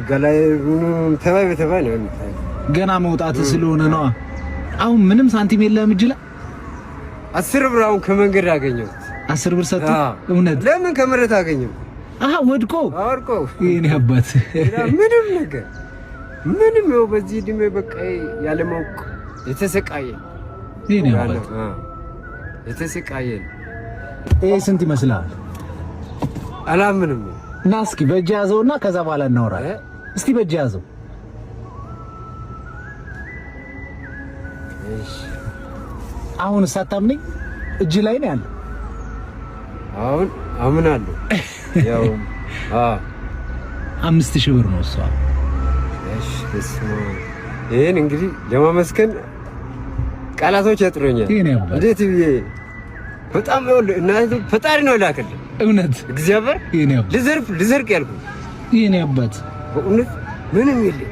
ገላዩን ተባይ ነው ገና መውጣት ስለሆነ ነው። አሁን ምንም ሳንቲም የለም እጅ ላይ 10 ብር አሁን ከመንገድ አገኘው 10 ብር ሰጥቶ እውነት ለምን ከመሬት አገኘው ወድቆ የኔ አባት ምንም ነገር ምንም ነው በዚህ ድሜ በቃ ያለማውቅ የተሰቃየ የኔ አባት የተሰቃየ ይሄ ስንት ይመስላል? አላምንም እና እስኪ በእጅ ያዘውና ከዛ በኋላ እናወራለን። እስቲ በእጅ ያዘው። እሺ አሁን ሳታምነኝ እጅ ላይ ነው ያለው። አሁን አምናለሁ። ያው 5000 ብር ነው እሷ። እሺ ይሄን እንግዲህ ለማመስገን ቃላቶች ያጥሩኛል። እንዴት ብዬ በጣም ነው እናቱ ፈጣሪ ነው ላከልኝ። እውነት እግዚአብሔር ይሄን ልዘርቅ ያልኩ ይሄን ያባት በእውነት ምንም የለም።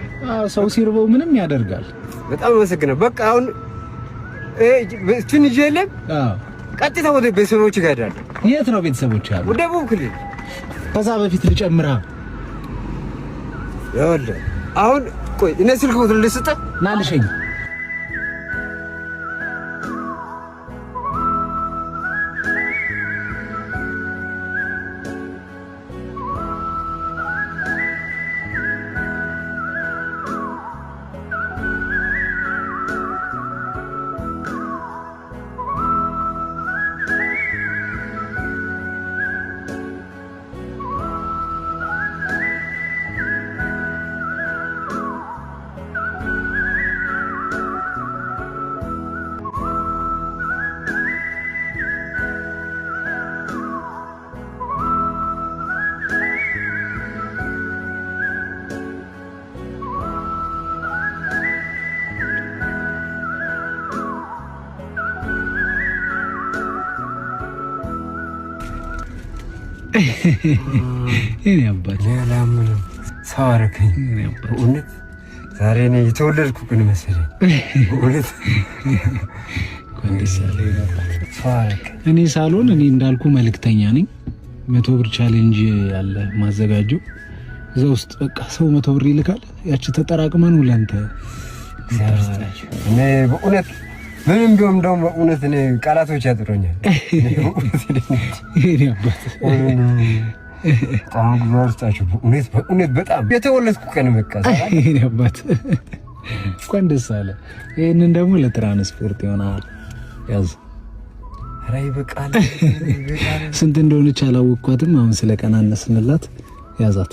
ሰው ሲርበው ምንም ያደርጋል። በጣም አመሰግናለሁ። በቃ አሁን ትንሽ የለም። ቀጥታ ወደ ቤተሰቦች ጋር ሄዳለሁ። የት ነው ቤተሰቦች ያሉ? ወደ ደቡብ ክልል። ከዛ በፊት ልጨምራ ያለ አሁን ቆይ እኔ ስልክ ቁጥር ልስጥህ ና ልሸኝ። የኔ አባት ሌላ ምንም ሰው አደረገኝ። እውነት ዛሬ እኔ የተወለድኩ ቀን መሰለኝ። እውነት እኔ ሳሎን እኔ እንዳልኩ መልእክተኛ ነኝ። 100 ብር ቻሌንጅ ያለ ማዘጋጀው እዛ ውስጥ በቃ ሰው 100 ብር ይልካል። ያቺ ተጠራቅመን ለአንተ እኔ በእውነት ምንም ቢሆን እንደውም በእውነት እኔ ቃላቶች ያጥሩኛል። ይሄ አባት በጣም ጉርጣችሁ በእውነት በጣም የተወለድኩ ቀን በቃ ይሄ አባት እንኳን ደስ አለ። ይሄንን ደግሞ ለትራንስፖርት ይሆናል ያዝ። ኧረ ይበቃል። ስንት እንደሆነች አላወቅኳትም። አሁን ስለቀናነስንላት ያዛት።